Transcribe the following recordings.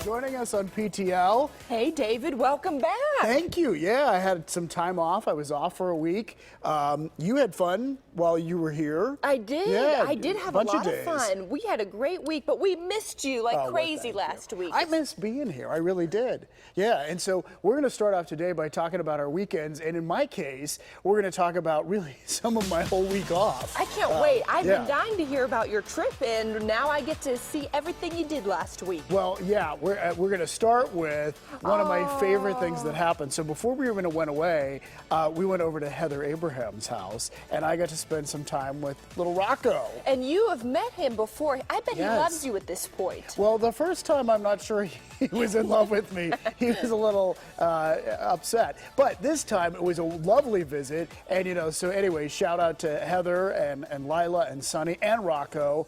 joining us on PTL. Hey, David, welcome back. Thank you. Yeah, I had some time off. I was off for a week. You had fun while you were here. I did. Yeah, I did have a lot of fun. We had a great week, but we missed you like crazy last week. I missed being here. I really did. Yeah, and so we're going to start off today by talking about our weekends. And in my case, we're going to talk about really some of my whole week off. I can't wait. I've been dying to hear about your trip, and now I get to see everything you did last week. Well, yeah, we're going to start with one of my favorite things that happened. So before we went away, we went over to Heather Abraham's house, and I got to spend some time with little Rocco. And you have met him before. I bet he loves you at this point. Well, the first time I'm not sure he was in love with me. He was a little upset. But this time it was a lovely visit. And, you know, so anyway, shout out to Heather and Lila and Sonny and Rocco.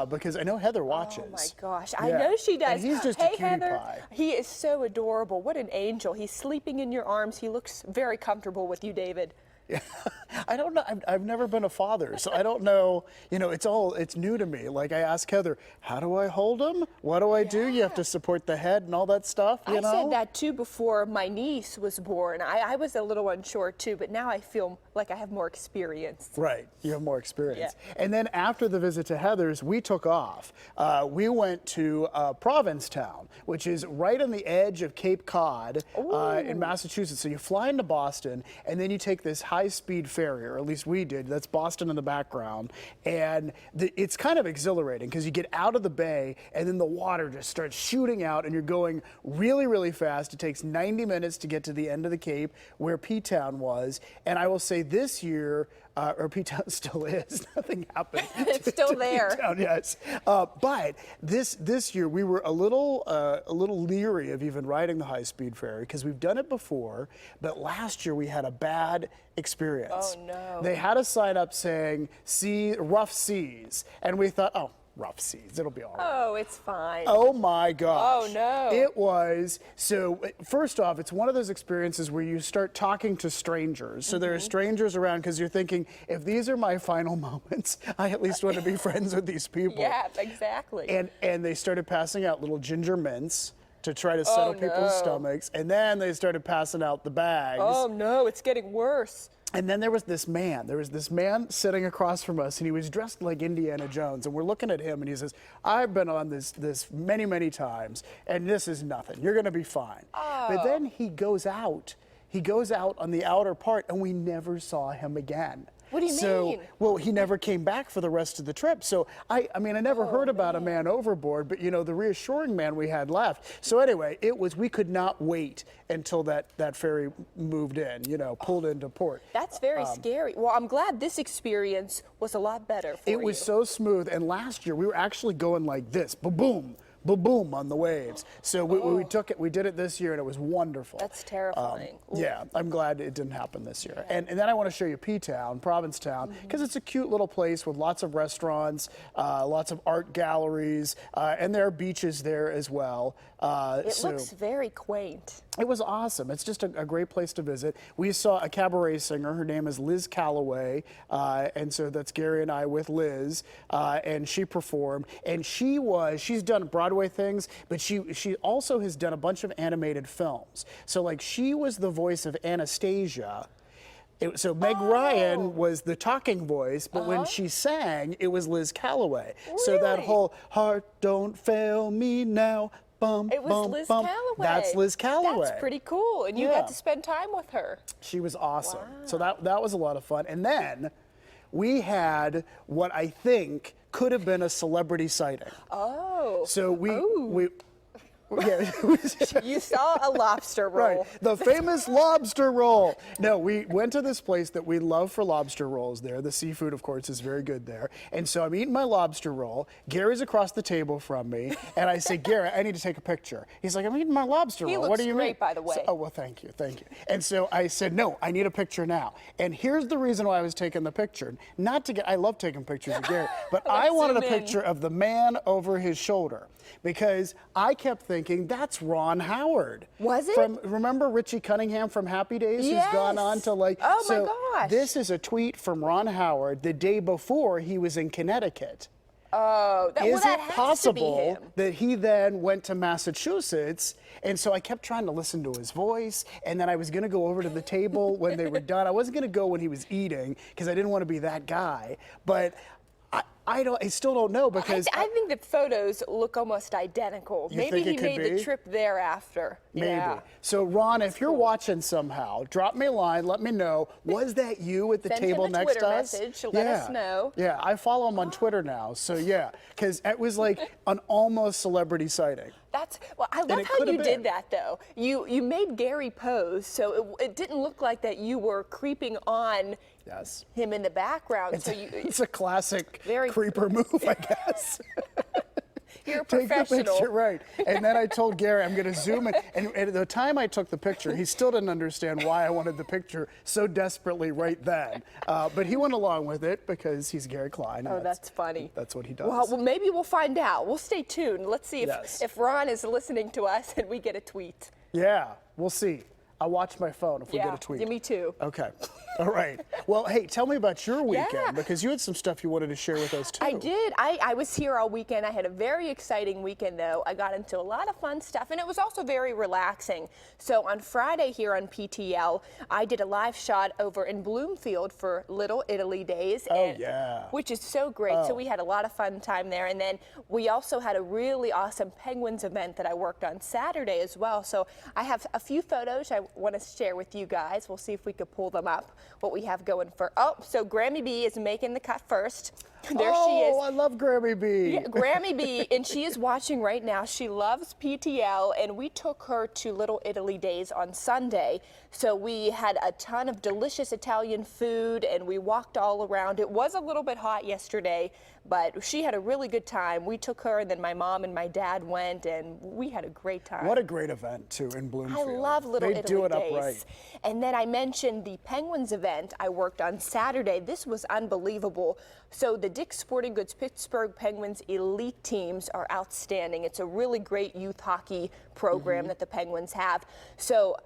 Because I know Heather watches. Oh my gosh, I know she does. And he's just a cutie Heather, pie. He is so adorable. What an angel. He's sleeping in your arms. He looks very comfortable with you, David. Yeah. I don't know. I've never been a father, so I don't know. You know, it's new to me. Like I asked Heather, how do I hold him? What do I do? You have to support the head and all that stuff. You know? I said that too before my niece was born. I was a little unsure too, but now I feel like I have more experience. Right, you have more experience. Yeah. And then after the visit to Heather's, we took off. We went to Provincetown, which is right on the edge of Cape Cod in Massachusetts. So you fly into Boston, and then you take this high-speed ferry, or at least we did. That's Boston in the background. And it's kind of exhilarating because you get out of the bay, and then the water just starts shooting out, and you're going really, really fast. It takes 90 minutes to get to the end of the Cape where P-Town was. And I will say this year, or P-Town still is. Nothing happened. It's still there. P-Town, yes. But this year we were a little leery of even riding the high-speed ferry because we've done it before. But last year we had a bad experience. Oh no! They had a sign up saying rough seas, and we thought, oh, rough seas, it'll be all right. Oh, it's fine. Oh my gosh. Oh no. It was, so first off, it's one of those experiences where you start talking to strangers. So there are strangers around because you're thinking, if these are my final moments, I at least want to be friends with these people. Yeah, exactly. And they started passing out little ginger mints to try to settle people's stomachs. And then they started passing out the bags. Oh no, it's getting worse. And then there was this man sitting across from us, and he was dressed like Indiana Jones. And we're looking at him, and he says, I've been on this many, many times, and this is nothing. You're going to be fine. Oh. But then he goes out. He goes out on the outer part, and we never saw him again. What do you mean? Well, he never came back for the rest of the trip. So, I mean, I never heard about a man overboard, but, you know, the reassuring man we had left. So anyway, we could not wait until that ferry moved in, you know, pulled into port. That's very scary. Well, I'm glad this experience was a lot better for you. It was so smooth. And last year, we were actually going like this, ba-boom, ba-boom on the waves. So we did it this year, and it was wonderful. That's terrifying. Yeah, I'm glad it didn't happen this year. And then I want to show you P-Town, Provincetown, because it's a cute little place with lots of restaurants, lots of art galleries, and there are beaches there as well. It looks very quaint. It was awesome. It's just a great place to visit. We saw a cabaret singer. Her name is Liz Calloway, and so that's Gary and I with Liz, and she performed. And she's done Broadway things, but she also has done a bunch of animated films. So like she was the voice of Anastasia. So Meg Ryan was the talking voice, but when she sang, it was Liz Calloway. Really? So that whole "Heart Don't Fail Me Now." It was Liz Calloway. That's Liz Calloway. That's pretty cool, and you got to spend time with her. She was awesome. Wow. So that was a lot of fun. And then we had what I think could have been a celebrity sighting. Oh. So we You saw a lobster roll. Right, the famous lobster roll. No, we went to this place that we love for lobster rolls there. The seafood, of course, is very good there. And so I'm eating my lobster roll. Gary's across the table from me, and I say, Gary, I need to take a picture. He's like, I'm eating my lobster roll. What do you mean? He looks great, by the way. Oh, well, thank you. And so I said, no, I need a picture now. And here's the reason why I was taking the picture. I love taking pictures of Gary, but I wanted a picture of the man over his shoulder because I kept thinking, that's Ron Howard. Was it? Remember Richie Cunningham from Happy Days, yes. who's gone on to like. Oh so my gosh. This is a tweet from Ron Howard the day before he was in Connecticut. Oh, Is that it has possible to be him. that he then went to Massachusetts? And so I kept trying to listen to his voice, and then I was going to go over to the table when they were done. I wasn't going to go when he was eating because I didn't want to be that guy. But I still don't know because I think the photos look almost identical. You Maybe think he it could made be? the trip thereafter. maybe. Yeah. So Ron, if you're watching somehow, drop me a line. Let me know. Was that you at the Send table him a next Twitter to us? message. Let us know. Yeah, I follow him on Twitter now. So yeah, because it was like an almost celebrity sighting. I love it how could have you did been. that though. You made Gary pose, so it didn't look like that you were creeping on Yes. him in the background. It's, So you, it's a classic Very- creeper move, I guess. you're a Take the professional. picture, right. And then I told Gary I'm going to zoom in. And at the time I took the picture, he still didn't understand why I wanted the picture so desperately right then. But he went along with it because he's Gary Klein. and Oh, that's funny. That's what he does. Well, maybe we'll find out. We'll stay tuned. Let's see Yes. if Ron is listening to us and we get a tweet. Yeah, we'll see. I'll watch my phone if we get a tweet. Yeah, me too. Okay. All right. Well, hey, tell me about your weekend Yeah. because you had some stuff you wanted to share with us too. I did. I was here all weekend. I had a very exciting weekend, though. I got into a lot of fun stuff, and it was also very relaxing. So on Friday here on PTL, I did a live shot over in Bloomfield for Little Italy Days. Oh, yeah. Which is so great. So we had a lot of fun time there. And then we also had a really awesome Penguins event that I worked on Saturday as well. So I have a few photos I want to share with you guys. We'll see if we could pull them up, what we have going for. Oh, so Grammy B is making the cut first. There she is. Oh, I love Grammy B. Yeah, Grammy B, and she is watching right now. She loves PTL, and we took her to Little Italy Days on Sunday. So we had a ton of delicious Italian food, and we walked all around. It was a little bit hot yesterday, but she had a really good time. We took her, and then my mom and my dad went, and we had a great time. What a great event, too, in Bloomfield. I love Little They Italy do it Days. upright. And then I mentioned the Penguins event I worked on Saturday. This was unbelievable. So the Dick's Sporting Goods Pittsburgh Penguins elite teams are outstanding. It's a really great youth hockey program that the Penguins have. So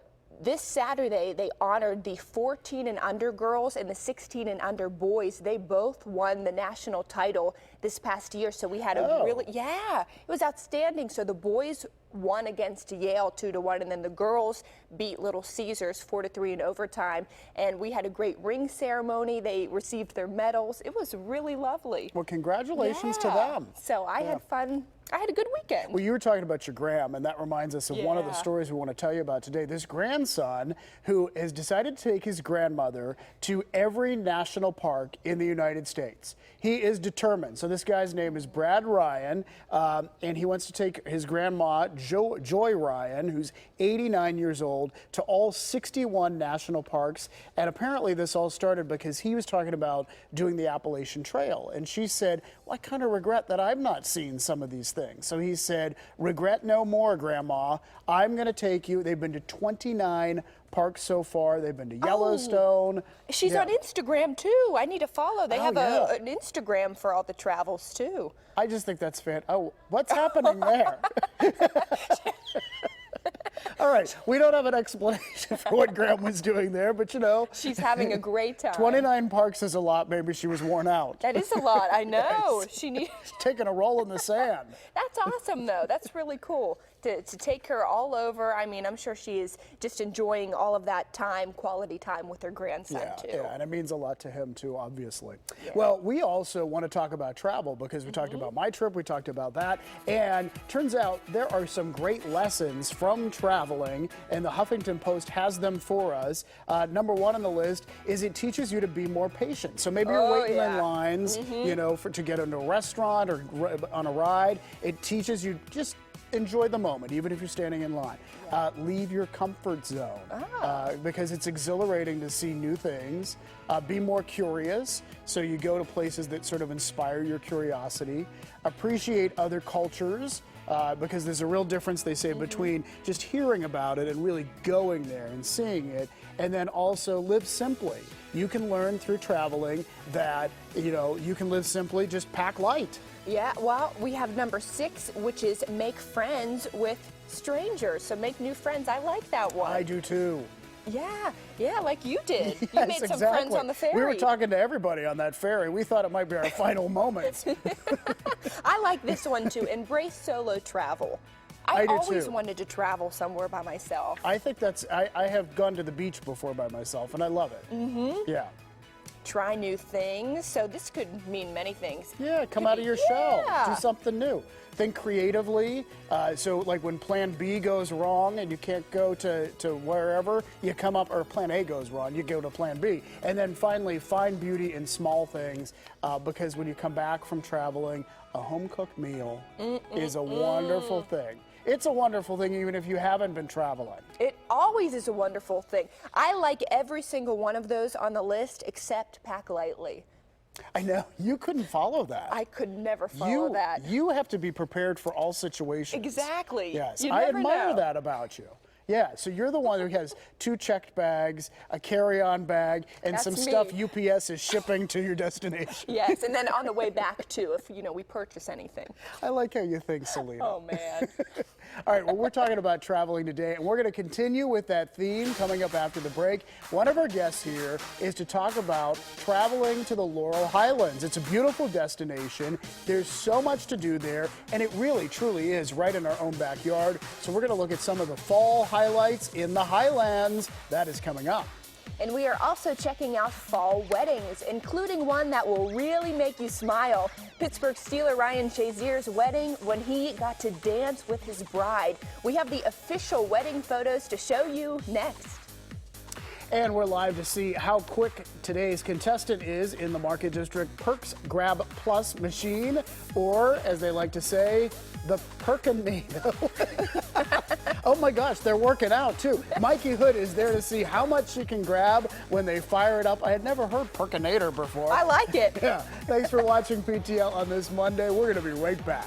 this Saturday, they honored the 14 and under girls and the 16 and under boys. They both won the national title this past year. So we had a it was outstanding. So the boys won against Yale 2-1, and then the girls beat Little Caesars 4-3 in overtime. And we had a great ring ceremony. They received their medals. It was really lovely. Well, congratulations to Yeah. them. So I had fun. I had a good weekend. Well, you were talking about your Gram, and that reminds us of one of the Yeah. stories we want to tell you about today. This grandson who has decided to take his grandmother to every national park in the United States. He is determined. So this guy's name is Brad Ryan, and he wants to take his grandma, Joy Ryan, who's 89 years old, to all 61 national parks. And apparently this all started because he was talking about doing the Appalachian Trail. And she said, well, I kind of regret that I've not seen some of these things. So he said, regret no more, Grandma. I'm going to take you. They've been to 29 parks so far. They've been to Yellowstone. She's Yeah. on Instagram too. I need to follow. They Oh, have yeah. an Instagram for all the travels too. I just think that's fantastic. Oh, what's happening there? All right, we don't have an explanation for what Graham was doing there, but you know. She's having a great time. 29 parks is a lot. Maybe she was worn out. That is a lot. I know. She needs. Taking a roll in the sand. That's awesome though. That's really cool to take her all over. I mean, I'm sure she is just enjoying all of that time, quality time with her grandson too. Yeah, and it means a lot to him too, obviously. Well, we also want to talk about travel because we talked about my trip, we talked about that, and turns out there are some great lessons from traveling, and the Huffington Post has them for us. Number one on the list is it teaches you to be more patient. So maybe you're waiting in lines, you know, to get into a restaurant or on a ride. It teaches you just enjoy the moment, even if you're standing in line. Leave your comfort zone because it's exhilarating to see new things. Be more curious, so you go to places that sort of inspire your curiosity. Appreciate other cultures. Because there's a real difference, they say, between just hearing about it and really going there and seeing it. And then also live simply. You can learn through traveling that, you know, you can live simply, just pack light. Yeah, well, we have number 6, which is make friends with strangers. So make new friends. I like that one. I do too. Yeah, like you did. You Yes, made some exactly. friends on the ferry. We were talking to everybody on that ferry. We thought it might be our final moments. I like this one too. Embrace solo travel. I do always too. wanted to travel somewhere by myself. I think I have gone to the beach before by myself, and I love it. Mm-hmm. Yeah. Try new things. So this could mean many things. Yeah, come out of your shell. Yeah. Do something new. Think creatively. So like when plan B goes wrong and you can't go to wherever, you come up, or plan A goes wrong, you go to plan B. And then finally, find beauty in small things, because when you come back from traveling, a home-cooked meal is a wonderful thing. It's a wonderful thing even if you haven't been traveling. It always is a wonderful thing. I like every single one of those on the list except pack lightly. I know, you couldn't follow that. I could never follow that. You have to be prepared for all situations. Exactly. Yes, You I never admire know. that about you. Yeah, so you're the one who has 2 checked bags, a carry-on bag, and That's some me. stuff UPS is shipping to your destination. Yes, and then on the way back too, if we purchase anything. I like how you think, Celina. Oh man. All right, well, we're talking about traveling today, and we're going to continue with that theme coming up after the break. One of our guests here is to talk about traveling to the Laurel Highlands. It's a beautiful destination. There's so much to do there, and it really, truly is right in our own backyard. So we're going to look at some of the fall highlights in the Highlands. That is coming up. And we are also checking out fall weddings, including one that will really make you smile. Pittsburgh Steeler Ryan Shazier's wedding when he got to dance with his bride. We have the official wedding photos to show you next. And we're live to see how quick today's contestant is in the Market District Perks Grab Plus machine, or as they like to say, the Perkinator. Oh my gosh, they're working out too. Mikey Hood is there to see how much you can grab when they fire it up. I had never heard Perkinator before. I like it. Yeah. Thanks for watching PTL on this Monday. We're going to be right back.